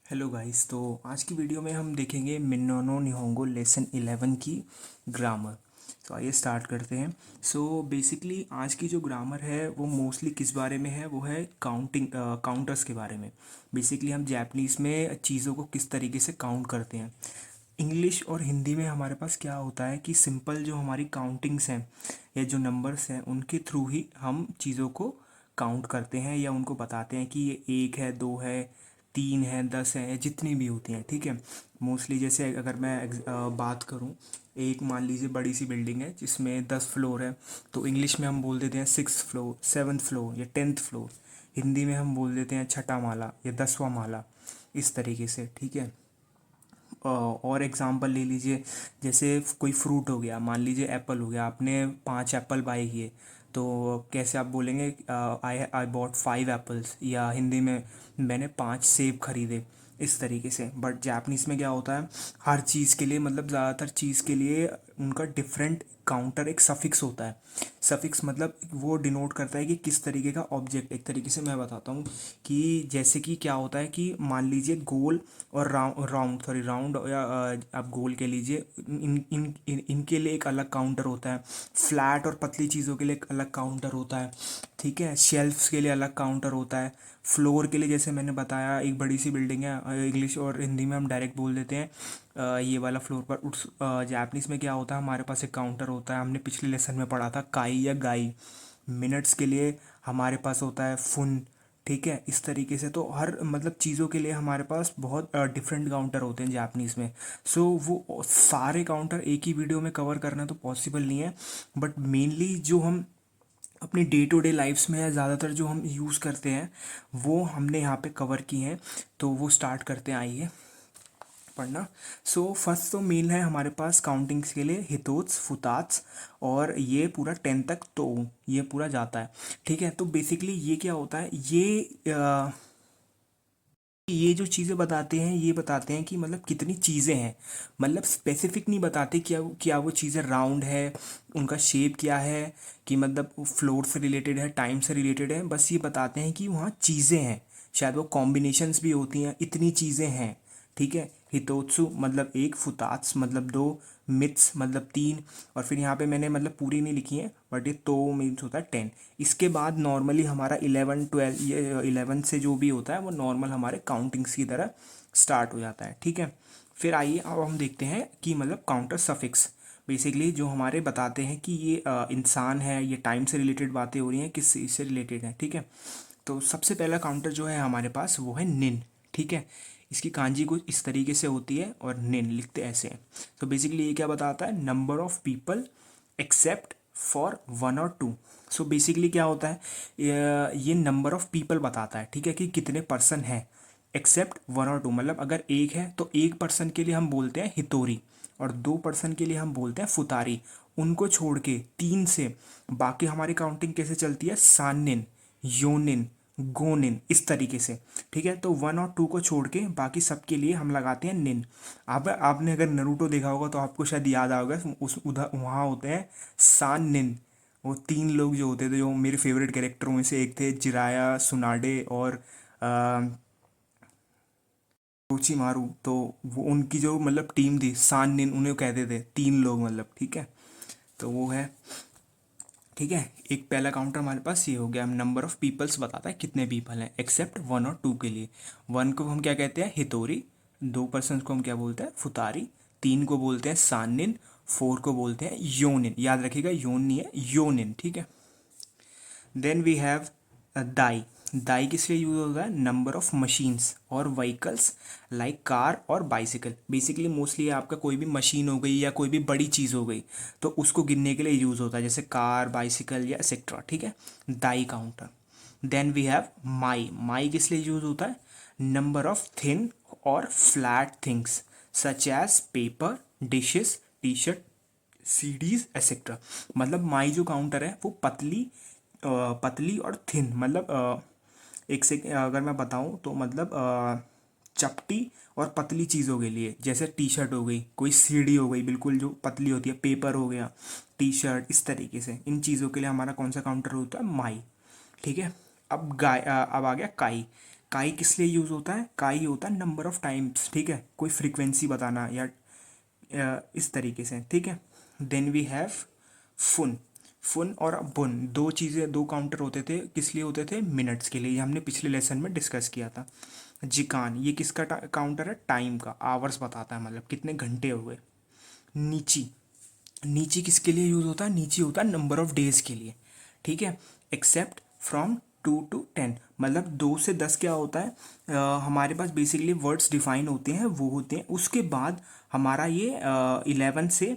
Hello guys. तो आज की वीडियो में हम देखेंगे मिनोनो निहोंगो लेसन 11 की ग्रामर। तो आइए स्टार्ट करते हैं। सो बेसिकली आज की जो ग्रामर है वो मोस्टली किस बारे में है, वो है काउंटर्स के बारे में। बेसिकली हम जैपनीज़ में चीज़ों को किस तरीके से काउंट करते हैं। इंग्लिश और हिंदी में हमारे पास क्या होता है कि सिंपल जो हमारी काउंटिंग्स हैं या जो नंबर्स हैं उनके थ्रू ही हम चीज़ों को काउंट करते हैं या उनको बताते हैं कि ये एक है, दो है, तीन है, 10 है, जितनी भी होती हैं। ठीक है। मोस्टली जैसे अगर मैं बात करूं, एक मान लीजिए बड़ी सी बिल्डिंग है जिसमें 10 फ्लोर है, तो इंग्लिश में हम बोल देते हैं 6th फ्लोर, 7th फ्लोर या 10th फ्लोर। हिंदी में हम बोल देते हैं छठा माला या 10वां माला, इस तरीके से। ठीक है। और एग्जांपल ले लीजिए, जैसे कोई फ्रूट हो गया, मान लीजिए एप्पल हो गया, आपने 5 एप्पल बाय किए, तो कैसे आप बोलेंगे आई बॉट 5 एप्पल्स, या हिंदी में मैंने 5 सेब खरीदे, इस तरीके से। बट जापनीज़ में क्या होता है, हर चीज़ के लिए मतलब ज़्यादातर चीज़ के लिए उनका डिफरेंट काउंटर एक सफिक्स होता है। सफिक्स मतलब वो डिनोट करता है कि किस तरीके का ऑब्जेक्ट। एक तरीके से मैं बताता हूँ कि जैसे कि क्या होता है कि मान लीजिए गोल और राउंड या आप गोल के लीजिए, इनके लिए एक अलग काउंटर होता है। फ्लैट और पतली चीज़ों के लिए एक अलग काउंटर होता है। ठीक है। शेल्फ्स के लिए अलग काउंटर होता है। फ्लोर के लिए जैसे मैंने बताया, एक बड़ी सी बिल्डिंग है, इंग्लिश और हिंदी में हम डायरेक्ट बोल देते हैं ये वाला फ्लोर पर। उस जापनीज़ में क्या होता है, हमारे पास एक काउंटर होता है, हमने पिछले लेसन में पढ़ा था काई या गाई। मिनट्स के लिए हमारे पास होता है फुन। ठीक है। इस तरीके से तो हर मतलब चीज़ों के लिए हमारे पास बहुत डिफरेंट काउंटर होते हैं जापनीज़ में। सो वो सारे काउंटर एक ही वीडियो में कवर करना तो पॉसिबल नहीं है। बट मेनली जो हम अपनी डे टू डे लाइफ्स में या ज़्यादातर जो हम यूज़ करते हैं वो हमने यहाँ पे कवर की हैं। तो वो स्टार्ट करते हैं, आइए पढ़ना। सो फर्स्ट तो मेन है हमारे पास काउंटिंग्स के लिए हितोत्स, फुतात्स, और ये पूरा 10 तक तो ये पूरा जाता है। ठीक है। तो बेसिकली ये क्या होता है, ये जो चीज़ें बताते हैं ये बताते हैं कि मतलब कितनी चीज़ें हैं। मतलब स्पेसिफिक नहीं बताते क्या क्या वो चीज़ें राउंड है, उनका शेप क्या है, कि मतलब फ्लोर से रिलेटेड है, टाइम से रिलेटेड है। बस ये बताते हैं कि वहाँ चीज़ें हैं, शायद वो कॉम्बिनेशंस भी होती हैं, इतनी चीज़ें हैं। ठीक है। हितोत्सु मतलब एक, फुतात्स मतलब दो, मिथ्स मतलब तीन। और फिर यहाँ पे मैंने मतलब पूरी नहीं लिखी है, बट ये तो मीन्स होता है 10। इसके बाद नॉर्मली हमारा 11 12, ये 11 से जो भी होता है वो नॉर्मल हमारे काउंटिंग्स की तरह स्टार्ट हो जाता है। ठीक है। फिर आइए अब हम देखते हैं कि मतलब काउंटर सफिक्स बेसिकली जो हमारे बताते हैं कि ये इंसान है, ये टाइम से रिलेटेड बातें हो रही हैं, किस चीज़ से रिलेटेड है। ठीक है। तो सबसे पहला काउंटर जो है हमारे पास वो है निन। ठीक है। इसकी कांजी कुछ इस तरीके से होती है और निन लिखते ऐसे हैं। तो बेसिकली ये क्या बताता है, number of people except for 1 और 2। सो बेसिकली क्या होता है, ये नंबर ऑफ पीपल बताता है। ठीक है, कि कितने पर्सन हैं। एक्सेप्ट 1 और 2 मतलब अगर एक है तो एक पर्सन के लिए हम बोलते हैं हितोरी, और 2 पर्सन के लिए हम बोलते हैं फुतारी। उनको छोड़ के 3 से बाकी हमारी काउंटिंग कैसे चलती है, सानिन, योनिन, गोनिन, इस तरीके से। ठीक है। तो 1 और 2 को छोड़ के बाकी सबके लिए हम लगाते हैं निन। अब आपने अगर नरूटो देखा होगा तो आपको शायद याद आएगा, उस उधर वहाँ होते हैं सान निन। वो 3 लोग जो होते थे, जो मेरे फेवरेट कैरेक्टरों में से एक थे, जिराया, सुनाडे और रोची मारू। तो वो उनकी जो मतलब टीम थी सान निन, उन्हें कहते थे 3 लोग मतलब। ठीक है। तो वो है। ठीक है। एक पहला काउंटर हमारे पास ये हो गया, नंबर ऑफ पीपल्स बताता है कितने पीपल हैं, एक्सेप्ट 1 और 2 के लिए। 1 को हम क्या कहते हैं, हितोरी। 2 पर्सन को हम क्या बोलते हैं, फुतारी। 3 को बोलते हैं सानिन। 4 को बोलते हैं योनिन। याद रखिएगा योन नहीं है, योनिन। ठीक है। देन वी हैव दाई। दाई किस लिए यूज होता है, नंबर ऑफ मशीन्स और व्हीकल्स लाइक कार और बाइसिकल। बेसिकली मोस्टली आपका कोई भी मशीन हो गई या कोई भी बड़ी चीज़ हो गई तो उसको गिनने के लिए यूज़ होता है, जैसे कार, बाइसिकल या एक्सेट्रा। ठीक है। दाई काउंटर। देन वी हैव माई। माई किस लिए यूज होता है, नंबर ऑफ थिन और flat things such as paper, dishes, T shirt, CDs etcetera. मतलब माई जो काउंटर है वो पतली और थिन मतलब एक से अगर मैं बताऊं तो मतलब चपटी और पतली चीज़ों के लिए, जैसे टी शर्ट हो गई, कोई सीढ़ी हो गई बिल्कुल जो पतली होती है, पेपर हो गया, टी शर्ट, इस तरीके से इन चीज़ों के लिए हमारा कौन सा काउंटर होता है, माई। ठीक है। अब अब आ गया काई। काई किस लिए यूज़ होता है? काई होता है नंबर ऑफ टाइम्स, ठीक है, कोई फ्रीक्वेंसी बताना या इस तरीके से, ठीक है। देन वी हैव फुन। फुन और बुन, दो चीज़ें, दो काउंटर होते थे, किस लिए होते थे? मिनट्स के लिए, ये हमने पिछले लेसन में डिस्कस किया था। जिकान, ये किसका काउंटर है? टाइम का, आवर्स बताता है, मतलब कितने घंटे हुए। नीची, नीची किसके लिए यूज़ होता है? नीची होता है नंबर ऑफ डेज के लिए, ठीक है। एक्सेप्ट फ्रॉम 2 to 10, मतलब 2 से 10 क्या होता है? हमारे पास बेसिकली वर्ड्स डिफाइन होते हैं, वो होते हैं, उसके बाद हमारा ये 11 से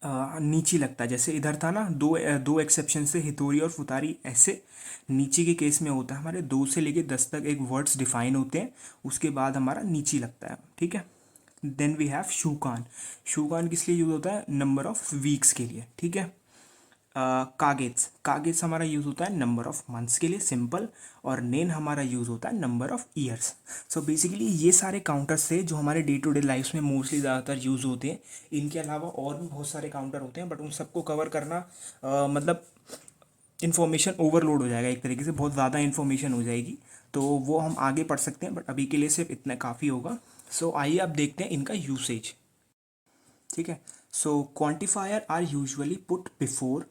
नीचे लगता है। जैसे इधर था ना, दो एक्सेप्शन से हितोरी और फुतारी, ऐसे नीचे के केस में होता है हमारे 2 से लेके 10 तक एक वर्ड्स डिफाइन होते हैं, उसके बाद हमारा नीचे लगता है, ठीक है। देन वी हैव शूकान। शूकान किस लिए यूज़ होता है? नंबर ऑफ वीक्स के लिए, ठीक है। कागेट्स, कागेट्स हमारा यूज़ होता है नंबर ऑफ मंथ्स के लिए, सिंपल। और नेन हमारा यूज़ होता है number of years. So basically ये सारे काउंटर्स थे जो हमारे डे टू डे लाइफ में मोस्टली ज़्यादातर यूज़ होते हैं। इनके अलावा और भी बहुत सारे काउंटर होते हैं, बट उन सबको कवर करना मतलब इन्फॉर्मेशन ओवरलोड हो जाएगा, एक तरीके से बहुत ज़्यादा इन्फॉर्मेशन हो जाएगी, तो वो हम आगे पढ़ सकते हैं, बट अभी के लिए सिर्फ इतना काफ़ी होगा। सो आइए अब देखते हैं इनका यूसेज, ठीक है। So quantifier are usually put before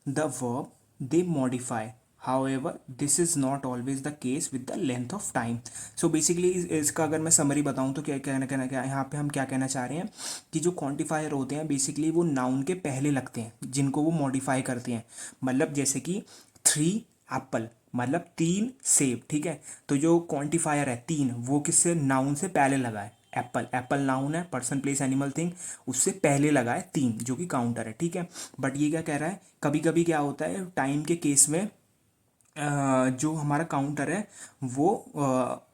the verb they modify, however this is not always the case with the length of time। so basically इसका अगर मैं समरी बताऊं तो क्या कहना क्या यहाँ पे हम क्या कहना चाह रहे हैं कि जो क्वांटिफायर होते हैं बेसिकली वो नाउन के पहले लगते हैं जिनको वो मॉडिफाई करते हैं। मतलब जैसे कि 3 एप्पल, मतलब 3 सेब, ठीक है। तो जो क्वांटिफायर है 3, वो किससे? नाउन से पहले लगा है। एप्पल, एप्पल नाउन है, पर्सन प्लेस एनिमल थिंग, उससे पहले लगा है 3, जो कि काउंटर है, ठीक है। बट ये क्या कह रहा है, कभी कभी क्या होता है टाइम के केस में जो हमारा काउंटर है वो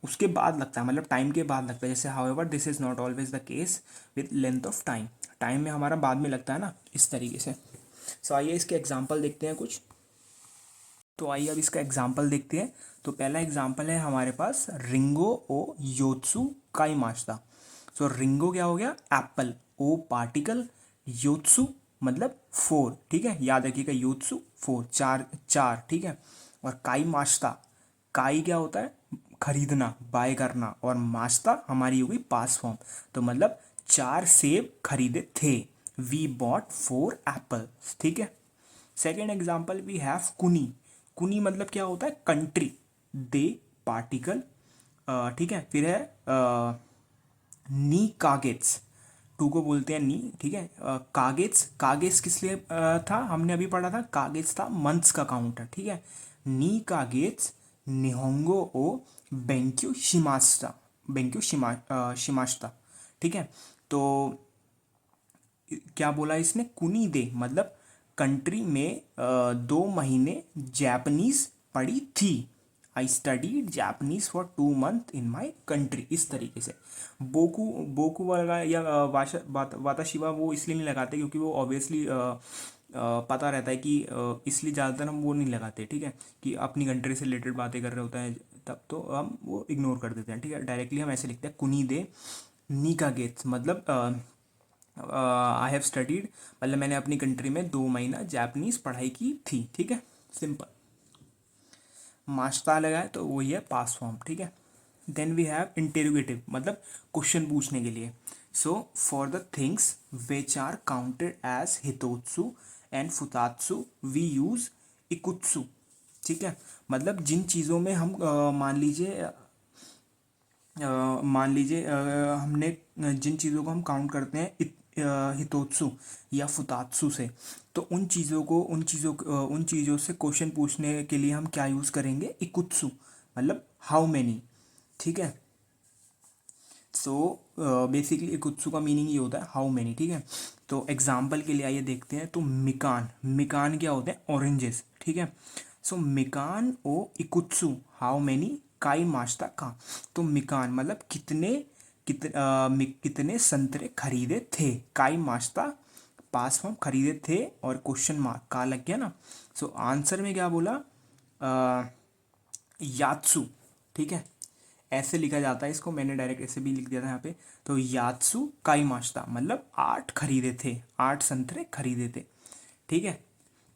उसके बाद लगता है, मतलब टाइम के बाद लगता है। जैसे however this is not always the case with length of time, time में हमारा बाद में लगता है ना, इस तरीके से। सो आइए इसके एग्जांपल देखते हैं कुछ। तो आइए अब इसका एग्जाम्पल देखते हैं। तो पहला एग्जाम्पल है हमारे पास, रिंगो ओ योत्सु काई मास्ता। सो रिंगो क्या हो गया? एप्पल, ओ पार्टिकल, योत्सु मतलब 4, ठीक है, याद रखिएगा, योत्सु 4, चार चार, ठीक है। और काई मास्ता, काई क्या होता है? खरीदना, बाय करना, और मास्ता हमारी होगी पास फॉर्म, तो मतलब 4 सेब खरीदे थे, वी बॉट 4 एप्पल्स, ठीक है। सेकेंड एग्जाम्पल वी हैव कुनी। कुनी मतलब क्या होता है? कंट्री, दे पार्टिकल, ठीक है। फिर है नी कागेट्स, टू को बोलते हैं नी, ठीक है। कागेट्स, कागेट्स किस लिए था? हमने अभी पढ़ा था, कागेट्स था मंथ्स का काउंटर, ठीक है। नी कागेट्स निहोंगो ओ बेंक्यू शिमास्ता, बेंक्यू शिमास्ता, ठीक है। तो क्या बोला इसने? कुनी दे मतलब कंट्री में 2 महीने जापानीज पढ़ी थी। I studied Japanese for 2 months in my country, इस तरीके से। बोकू, बोकू वाला या वाताशिवा वो इसलिए नहीं लगाते क्योंकि वो ऑब्वियसली पता रहता है कि इसलिए ज़्यादातर हम वो नहीं लगाते, ठीक है, कि अपनी कंट्री से रिलेटेड बातें कर रहे होते हैं तब तो हम वो इग्नोर कर देते हैं, ठीक है। डायरेक्टली हम ऐसे लिखते हैं कुनी दे नीका गेट्स, मतलब आई हैव स्टडीड, मतलब मैंने अपनी कंट्री में 2 महीना जापानीज़ पढ़ाई की थी, ठीक है, सिंपल। मास्ता लगा है तो वही है पास फॉर्म, ठीक है। देन वी हैव इंटेरोगेटिव, मतलब क्वेश्चन पूछने के लिए। So for the things which are counted as हितोत्सु एंड फुतात्सु वी यूज़ इकुत्सु, ठीक है। मतलब जिन चीज़ों में हम मान लीजिए हमने जिन चीज़ों को हम काउंट करते हैं हितोत्सु या फुतात्सु से, तो उन चीज़ों से क्वेश्चन पूछने के लिए हम क्या यूज़ करेंगे? इकुत्सु, मतलब हाउ मैनी, ठीक है। सो बेसिकली इकुत्सु का मीनिंग ये होता है हाउ मैनी, ठीक है। तो एग्जाम्पल के लिए आइए देखते हैं। तो मिकान, मिकान क्या होते हैं? ऑरेंजेस, ठीक है। सो मिकान ओ इकुत्सु हाउ मैनी काई मास्ता का। तो मिकान मतलब कितने संतरे खरीदे थे, काई मास्ता पास फॉर्म खरीदे थे, और क्वेश्चन मार्क का लग गया ना। सो आंसर में क्या बोला? यात्सु, ठीक है, ऐसे लिखा जाता है इसको, मैंने डायरेक्ट ऐसे भी लिख दिया था यहाँ पे। तो यात्सु काई मास्ता मतलब 8 खरीदे थे, 8 संतरे खरीदे थे, ठीक है।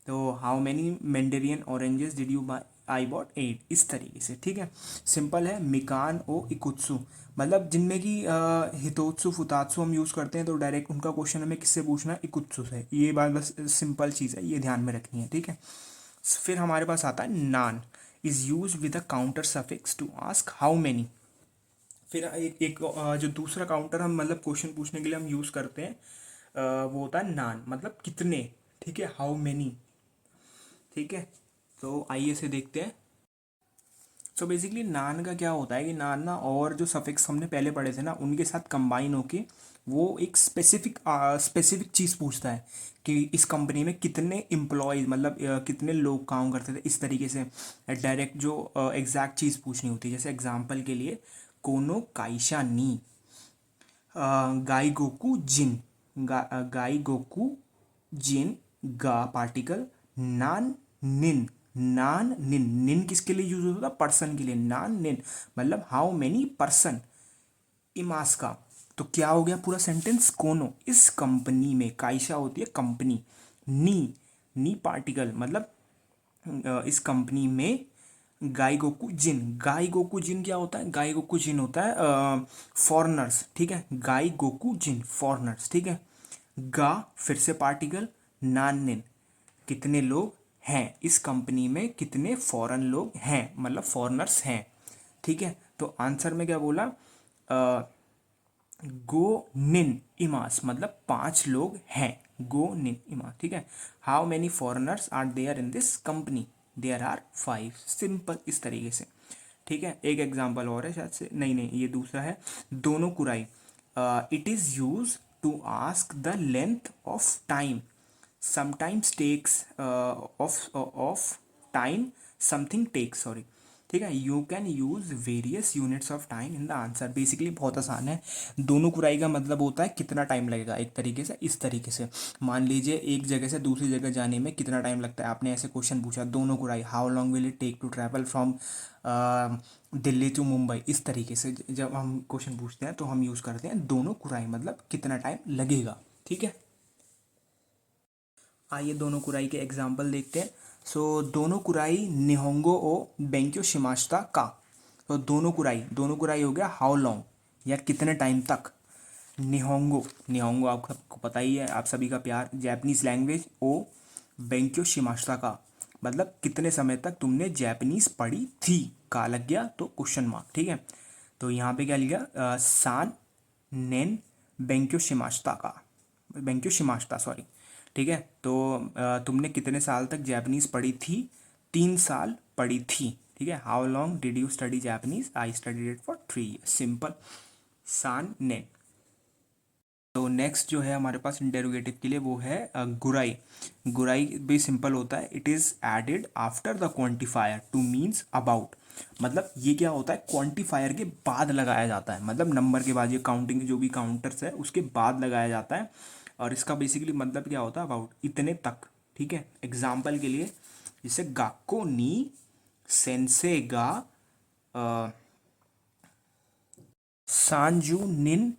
तो how many mandarin oranges did you buy? I bought 8, इस तरीके से, ठीक है। सिंपल है। मिकान ओ इकुत्सु, मतलब जिनमें कि हितोत्सु फुतात्सु हम यूज़ करते हैं तो डायरेक्ट उनका क्वेश्चन हमें किससे पूछना है, इकुत्सु से। ये बात बस सिंपल चीज़ है, ये ध्यान में रखनी है, ठीक है। फिर हमारे पास आता है नान is use with a counter suffix to ask how many. फिर जो दूसरा काउंटर हम मतलब क्वेश्चन पूछने के लिए हम यूज़ करते हैं वो होता है नान, मतलब कितने, ठीक है, हाउ मैनी, ठीक है। तो आइए से देखते हैं। सो बेसिकली नान का क्या होता है कि नान ना और जो सफिक्स हमने पहले पढ़े थे ना उनके साथ कंबाइन होके वो एक स्पेसिफिक चीज़ पूछता है कि इस कंपनी में कितने एम्प्लॉयज़, मतलब कितने लोग काम करते थे, इस तरीके से डायरेक्ट जो एग्जैक्ट चीज़ पूछनी होती है। जैसे एग्जांपल के लिए कोनो काइशा नी गाई गोकू जिन, गाई गोकू जिन, गा पार्टिकल, नान निन, नान निन, निन किसके लिए यूज होता है, पर्सन के लिए, नान निन मतलब हाउ मेनी पर्सन इमास का। तो क्या हो गया पूरा सेंटेंस, कोनो इस कंपनी में, काइशा होती है कंपनी, नी नी पार्टिकल मतलब इस कंपनी में, गाई गोकू जिन, गाई गोकू जिन क्या होता है, गाई गोकू जिन होता है फॉरनर्स, ठीक है, गाई गोकू जिन फॉरनर्स, ठीक है। गा फिर से पार्टिकल, नान निन कितने लोग हैं इस कंपनी में, कितने फॉरेन लोग हैं मतलब फॉरनर्स हैं, ठीक है। तो आंसर में क्या बोला, गो निन इमास मतलब 5 लोग हैं, गो निन इमास, ठीक है। How many foreigners are there in this company, there are 5, simple इस तरीके से, ठीक है। एक एग्जांपल और है शायद से, नहीं नहीं ये दूसरा है, दोनों कुराई, it is use to ask the length of time sometimes takes of time something takes, sorry, ठीक है। You can use various units of time in the answer. Basically बहुत आसान है। दोनों कुराई का मतलब होता है कितना टाइम लगेगा, एक तरीके से इस तरीके से। मान लीजिए एक जगह से दूसरी जगह जाने में कितना टाइम लगता है, आपने ऐसे क्वेश्चन पूछा, दोनों कुराई how long will it take to travel from Delhi to Mumbai, इस तरीके से जब हम क्वेश्चन पूछते हैं तो हम यूज़ करते हैं दोनों कुराई मतलब कितना टाइम लगेगा, ठीक है। आइए दोनों कुराई के एग्जाम्पल देखते हैं। सो दोनों कुराई निहोंगो ओ बेंक्यो शिमाश्ता का। तो दोनों कुराई हो गया हाउ लॉन्ग या कितने टाइम तक। निहोंगो, निहोंगो आप सबको पता ही है, आप सभी का प्यार, जैपनीज लैंग्वेज, ओ बेंक्यो शिमाश्ता का मतलब कितने समय तक तुमने जैपनीज पढ़ी थी, का लग गया तो क्वेश्चन मार्क, ठीक है। तो यहाँ पे क्या लिखा, सान नेन बेंक्यो शिमाश्ता का, बेंक्यो शिमाश्ता सॉरी, ठीक है। तो तुमने कितने साल तक जैपनीज पढ़ी थी, 3 साल पढ़ी थी, ठीक है। How long did you study Japanese, I studied it for 3 years, simple, सान नेन। तो नेक्स्ट जो है हमारे पास इंटेरोगेटिव के लिए वो है गुराई। गुराई भी सिंपल होता है, it is added after the quantifier to means about, मतलब ये क्या होता है, क्वांटिफायर के बाद लगाया जाता है, मतलब नंबर के बाद, ये काउंटिंग जो भी काउंटर्स है उसके बाद लगाया जाता है। और इसका बेसिकली मतलब क्या होता है, अबाउट, इतने तक, ठीक है। एग्जाम्पल के लिए जैसे गाक्को नी सेंसे गा सांजू निन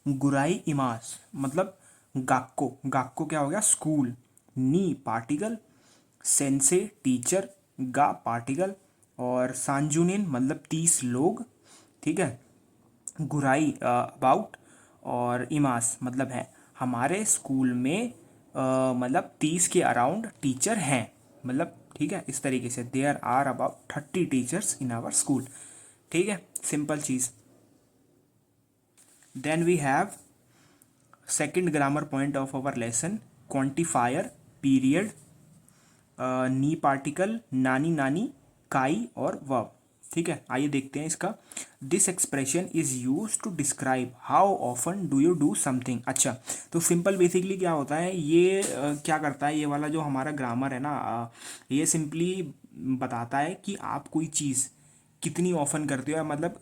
गुराई इमास, मतलब गाक्को, गाक्को क्या हो गया स्कूल, नी पार्टिकल, सेंसे टीचर, गा पार्टिकल, और सांजुनिन मतलब 30 लोग, ठीक है। गुराई अबाउट, और इमास मतलब है हमारे स्कूल में मतलब 30 के अराउंड टीचर हैं, मतलब, ठीक है, इस तरीके से there are about 30 teachers in our school, ठीक है, सिंपल चीज़। Then we have second grammar point of our lesson, quantifier, period, knee particle, नानी नानी, काई और वर्ब, ठीक है। आइए देखते हैं इसका। This expression is use to describe how often do you do something. अच्छा, तो सिंपल बेसिकली क्या होता है, ये क्या करता है, ये वाला जो हमारा ग्रामर है ना, ये सिंपली बताता है कि आप कोई चीज़ कितनी ऑफन करते हो, या मतलब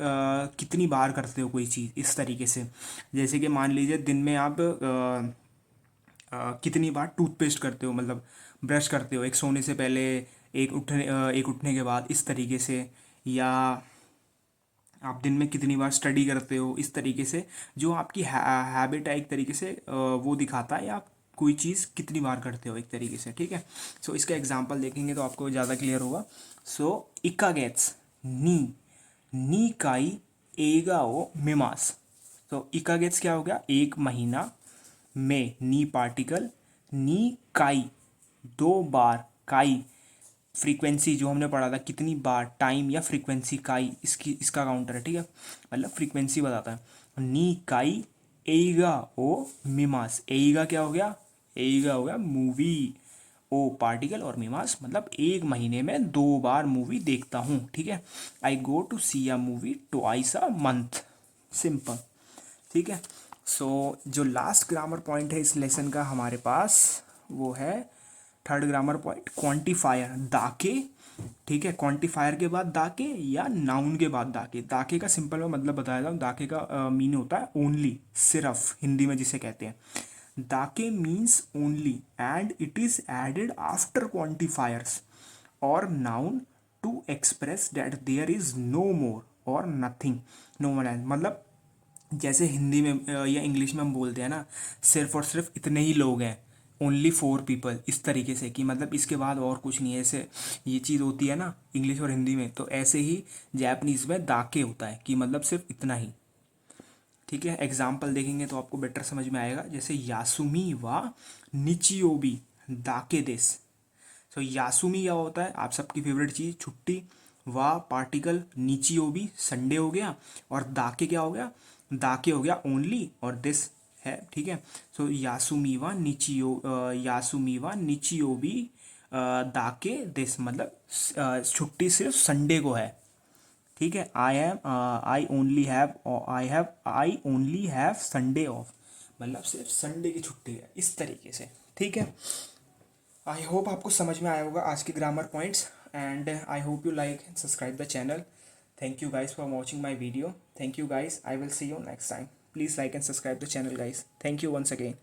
कितनी बार करते हो कोई चीज़, इस तरीके से। जैसे कि मान लीजिए दिन में आप कितनी बार टूथपेस्ट करते हो, मतलब ब्रश करते हो, एक सोने से पहले, एक उठने के बाद, इस तरीके से। या आप दिन में कितनी बार स्टडी करते हो, इस तरीके से जो आपकी हैबिट है एक तरीके से वो दिखाता है, या आप कोई चीज़ कितनी बार करते हो एक तरीके से, ठीक है। सो इसका एग्जांपल देखेंगे तो आपको ज़्यादा क्लियर होगा। सो इक्का गेट्स नी काई एगा ओ मिमास। तो इक्का गेट्स क्या हो गया, एक महीना, में नी पार्टिकल, नी काई दो बार, काई फ्रीक्वेंसी जो हमने पढ़ा था कितनी बार, टाइम या फ्रीक्वेंसी, काई इसका काउंटर है, ठीक है, मतलब फ्रीक्वेंसी बताता है। नी काई एगा ओ मिमास, एगा क्या हो गया, एगा हो गया मूवी, ओ पार्टिकल और मिमास मतलब एक महीने में 2 बार मूवी देखता हूँ, ठीक है। I go to see a movie twice a month, simple, ठीक है। सो जो लास्ट ग्रामर पॉइंट है इस लेसन का हमारे पास वो है थर्ड ग्रामर पॉइंट, क्वांटिफायर, दाके, ठीक है। क्वांटिफायर के बाद दाके या नाउन के बाद दाके। दाके का सिंपल में मतलब बताया था, दाके का मीन होता है ओनली, सिर्फ, हिंदी में जिसे कहते हैं। दाके means only and it is added after quantifiers और noun to express that there is no more और नथिंग, नो वन एल्स। मतलब जैसे हिंदी में या इंग्लिश में हम बोलते हैं ना, सिर्फ और सिर्फ इतने ही लोग हैं, ओनली 4 पीपल, इस तरीके से कि मतलब इसके बाद और कुछ नहीं है। ऐसे ये चीज़ होती है ना इंग्लिश और हिंदी में, तो ऐसे ही जैपनीज़ में दाके होता है कि मतलब सिर्फ इतना ही, ठीक है। एग्जाम्पल देखेंगे तो आपको बेटर समझ में आएगा, जैसे यासुमी व निचियोबी दाके देस। सो यासुमी क्या होता है, आप सबकी फेवरेट चीज़, छुट्टी, व पार्टिकल, निचियोबी संडे हो गया, और दाके क्या हो गया, दाके हो गया ओनली, और दिस है, ठीक है। सो यासुमी व निचियोबी दाके दिस मतलब छुट्टी सिर्फ संडे को है, ठीक है। I only have Sunday off, मतलब सिर्फ संडे की छुट्टी है, इस तरीके से, ठीक है। आई होप आपको समझ में आया होगा आज के grammar points, and I hope you like and subscribe the channel. Thank you guys for watching my video. Thank you guys, I will see you next time. Please like and subscribe the channel guys. Thank you once again.